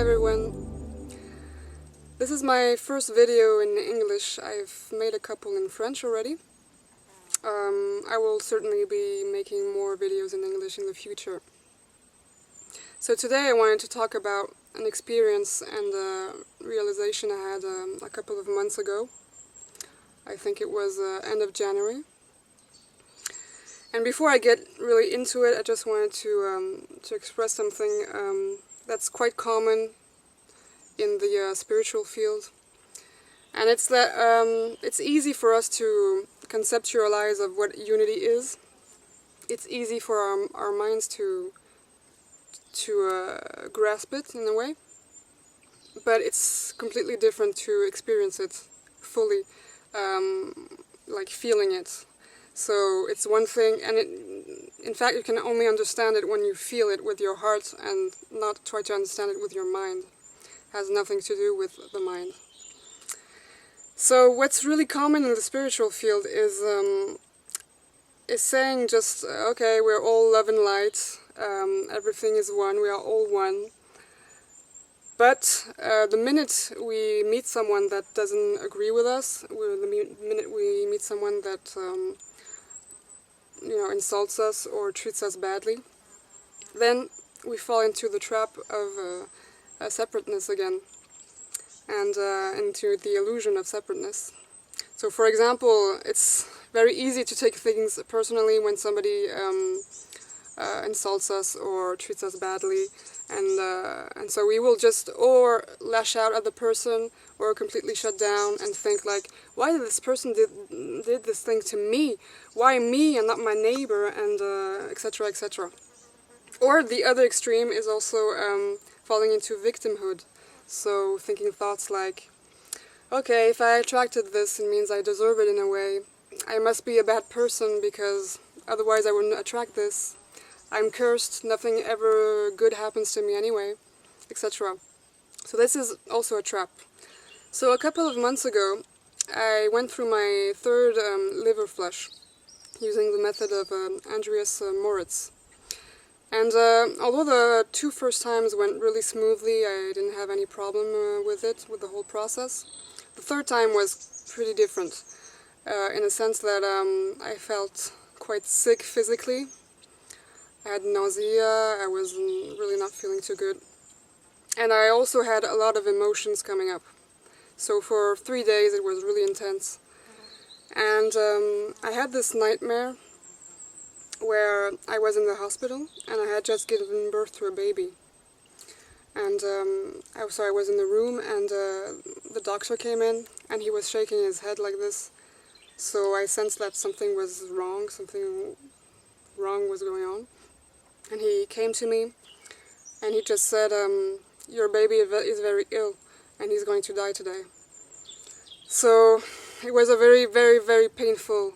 everyone. This is my first video in English. I've made a couple in French already. I will certainly be making more videos in English in the future. So today I wanted to talk about an experience and a realization I had a couple of months ago. I think it was end of January. And before I get really into it, I just wanted to express something that's quite common in the spiritual field. And it's that it's easy for us to conceptualize of what unity is. It's easy for our minds to grasp it in a way. But it's completely different to experience it fully, like feeling it. So it's one thing, and in fact you can only understand it when you feel it with your heart and not try to understand it with your mind. It has nothing to do with the mind. So what's really common in the spiritual field is saying just, okay, we're all love and light, everything is one, we are all one. But the minute we meet someone that doesn't agree with us, the minute we meet someone that insults us or treats us badly, then we fall into the trap of separateness again, and into the illusion of separateness. So for example, it's very easy to take things personally when somebody insults us or treats us badly, and so we will just or lash out at the person or completely shut down and think like, why did this person did this thing to me? Why me and not my neighbor? And etc. etc. Or the other extreme is also falling into victimhood. So thinking thoughts like, okay, if I attracted this, it means I deserve it in a way. I must be a bad person because otherwise I wouldn't attract this. I'm cursed, nothing ever good happens to me anyway, etc. So this is also a trap. So a couple of months ago, I went through my third liver flush using the method of Andreas Moritz. And although the two first times went really smoothly, I didn't have any problem with the whole process. The third time was pretty different, in a sense that I felt quite sick physically. I had nausea, I was really not feeling too good. And I also had a lot of emotions coming up. So for 3 days it was really intense. And I had this nightmare where I was in the hospital and I had just given birth to a baby. And I was in the room and the doctor came in and he was shaking his head like this. So I sensed that something was wrong, something wrong was going on. And he came to me and he just said, your baby is very ill and he's going to die today. So it was a very, very, very painful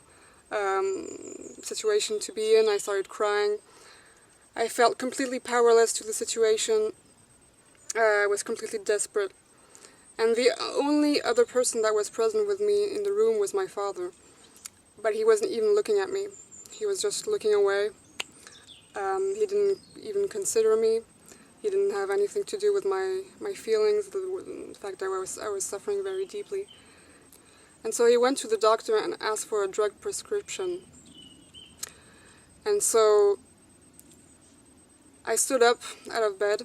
situation to be in. I started crying. I felt completely powerless to the situation. I was completely desperate. And the only other person that was present with me in the room was my father. But he wasn't even looking at me. He was just looking away. He didn't even consider me. He didn't have anything to do with my feelings, the fact that I was suffering very deeply. And so he went to the doctor and asked for a drug prescription. And so I stood up out of bed.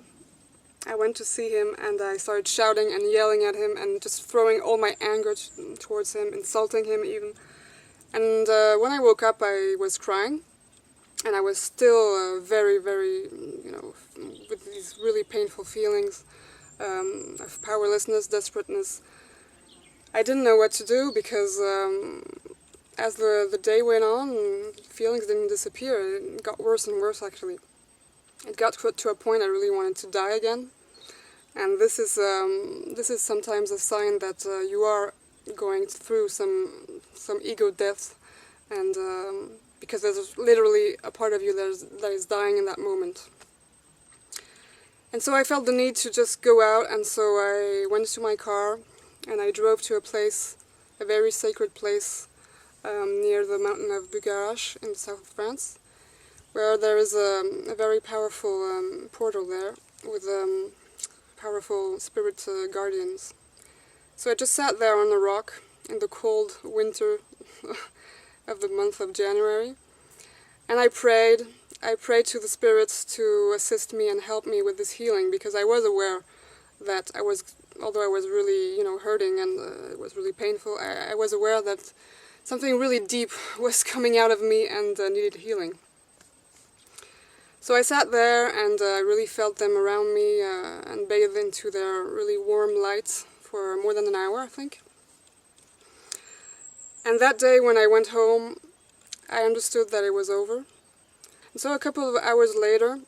I went to see him and I started shouting and yelling at him and just throwing all my anger towards him, insulting him even. And when I woke up I was crying. And I was still very, very, with these really painful feelings of powerlessness, desperateness. I didn't know what to do because as the day went on, feelings didn't disappear. It got worse and worse, actually. It got to a point I really wanted to die again. And this is sometimes a sign that you are going through some ego death, and because there's literally a part of you that is dying in that moment. And so I felt the need to just go out, and so I went to my car and I drove to a place, a very sacred place near the mountain of Bugarache in the south of France, where there is a very powerful portal there with powerful spirit guardians. So I just sat there on a rock in the cold winter of the month of January, and I prayed. I prayed to the spirits to assist me and help me with this healing, because I was aware that although I was really, hurting and it was really painful, I was aware that something really deep was coming out of me and needed healing. So I sat there and I really felt them around me and bathed into their really warm light for more than an hour, I think. And that day when I went home, I understood that it was over. And so a couple of hours later,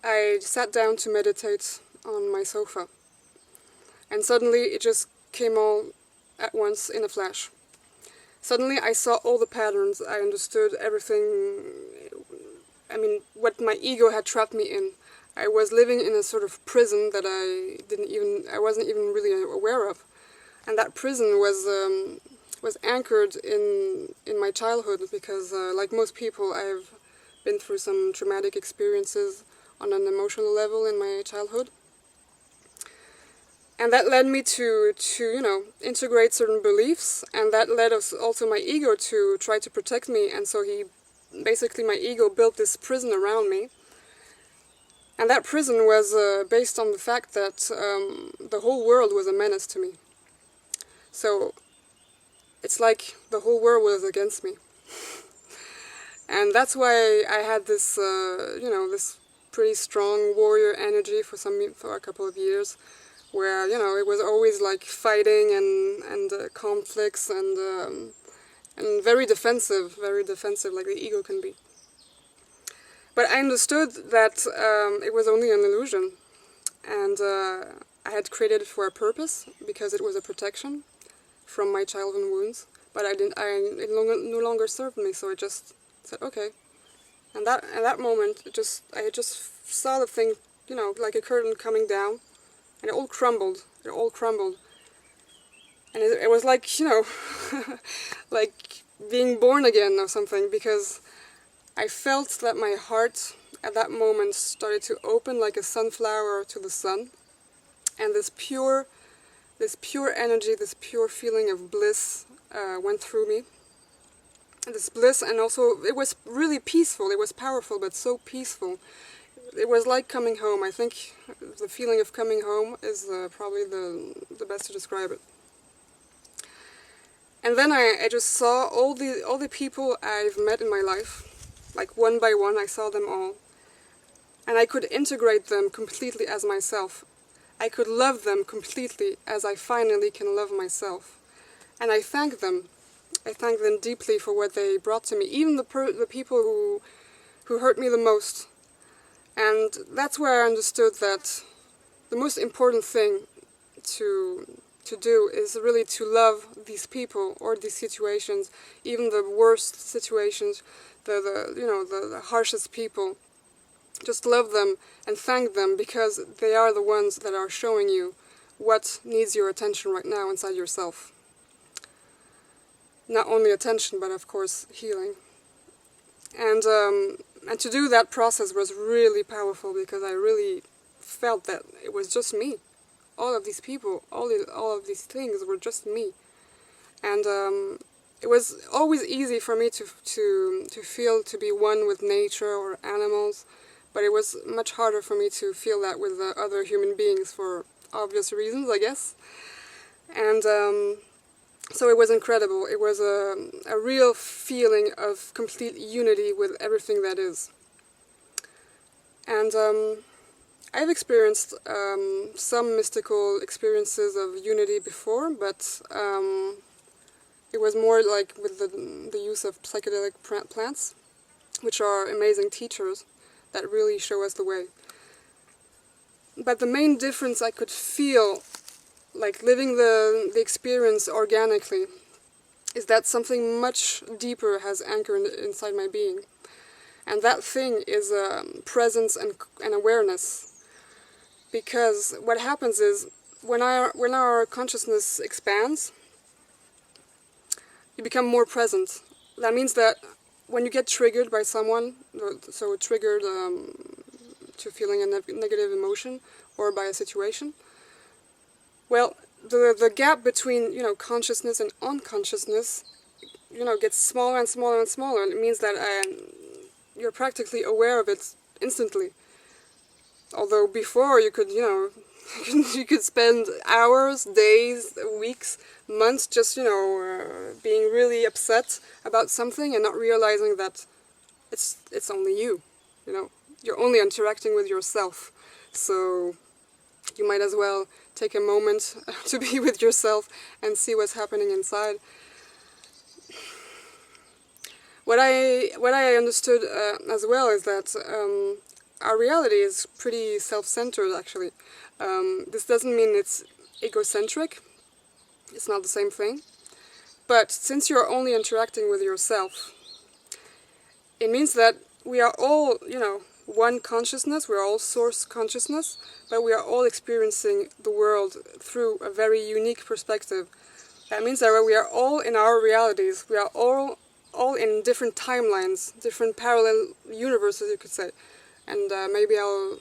I sat down to meditate on my sofa. And suddenly it just came all at once in a flash. Suddenly I saw all the patterns, I understood everything, what my ego had trapped me in. I was living in a sort of prison that I wasn't even really aware of. And that prison was anchored in my childhood, because like most people, I've been through some traumatic experiences on an emotional level in my childhood. And that led me to integrate certain beliefs, and that led also my ego to try to protect me, and so basically my ego built this prison around me. And that prison was based on the fact that the whole world was a menace to me. So it's like the whole world was against me. And that's why I had this, this pretty strong warrior energy for a couple of years, where, it was always like fighting and conflicts and very defensive, like the ego can be. But I understood that it was only an illusion, and I had created it for a purpose, because it was a protection from my childhood wounds. But it no longer served me, so I just said, okay. And at that moment, I just saw the thing, like a curtain coming down, and it all crumbled. And it was like, like being born again or something, because I felt that my heart at that moment started to open like a sunflower to the sun, and this pure energy, this pure feeling of bliss went through me. And this bliss, and also it was really peaceful, it was powerful, but so peaceful. It was like coming home. I think the feeling of coming home is probably the best to describe it. And then I just saw all the people I've met in my life, like one by one. I saw them all, and I could integrate them completely as myself. I could love them completely as I finally can love myself. And I thank them. I thank them deeply for what they brought to me, even the people who hurt me the most. And that's where I understood that the most important thing to do is really to love these people or these situations, even the worst situations, the harshest people. Just love them and thank them, because they are the ones that are showing you what needs your attention right now inside yourself. Not only attention, but of course healing. And to do that process was really powerful, because I really felt that it was just me. All of these people, all of these things were just me. And it was always easy for me to feel to be one with nature or animals, but it was much harder for me to feel that with other human beings, for obvious reasons, I guess. And so it was incredible. It was a real feeling of complete unity with everything that is. And I've experienced some mystical experiences of unity before, but it was more like with the use of psychedelic plants, which are amazing teachers that really show us the way. But the main difference I could feel, like living the experience organically, is that something much deeper has anchored inside my being. And that thing is presence and awareness. Because what happens is, when our consciousness expands, you become more present. That means that when you get triggered by someone, so triggered to feeling a negative emotion or by a situation. Well, the gap between, you know, consciousness and unconsciousness, you know, gets smaller and smaller and smaller. It means that you're practically aware of it instantly. Although before you could, you know, you could spend hours, days, weeks, months just, you know, being really upset about something and not realizing that it's only you, you know. You're only interacting with yourself. So you might as well take a moment to be with yourself and see what's happening inside. What I understood as well is that our reality is pretty self-centered, actually. This doesn't mean it's egocentric. It's not the same thing. But since you're only interacting with yourself, it means that we are all, you know, one consciousness, we are all source consciousness, but we are all experiencing the world through a very unique perspective. That means that we are all in our realities, we are all in different timelines, different parallel universes, you could say. And maybe I'll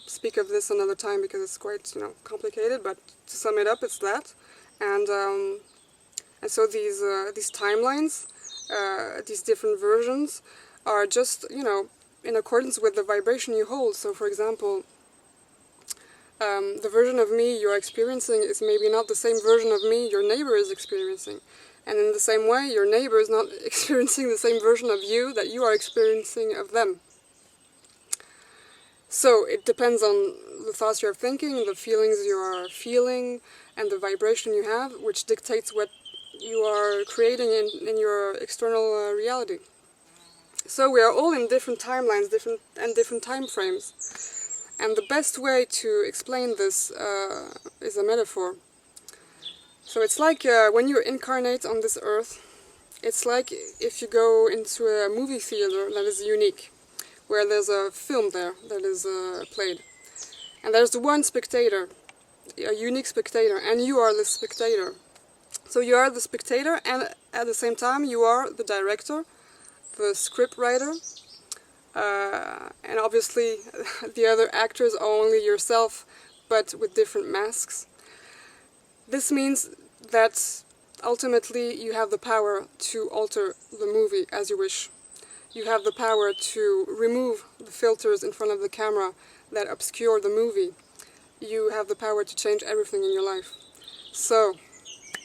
speak of this another time because it's quite, you know, complicated, but to sum it up, it's that. And so these timelines, these different versions, are just, you know, in accordance with the vibration you hold. So, for example, the version of me you're experiencing is maybe not the same version of me your neighbor is experiencing. And in the same way, your neighbor is not experiencing the same version of you that you are experiencing of them. So it depends on the thoughts you're thinking, the feelings you are feeling, and the vibration you have, which dictates what you are creating in your external reality. So we are all in different timelines, different time frames. And the best way to explain this is a metaphor. So it's like when you incarnate on this earth, it's like if you go into a movie theater that is unique, where there's a film there that is played. And there's the one spectator, a unique spectator, and you are the spectator. So you are the spectator, and at the same time you are the director, the script writer, and obviously the other actors are only yourself, but with different masks. This means that ultimately you have the power to alter the movie as you wish. You have the power to remove the filters in front of the camera that obscure the movie. You have the power to change everything in your life. So,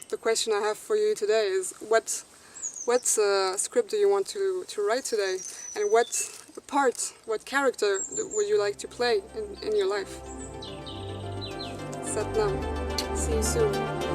the question I have for you today is, what script do you want to write today? And what part, what character would you like to play in your life? Sat Nam. See you soon.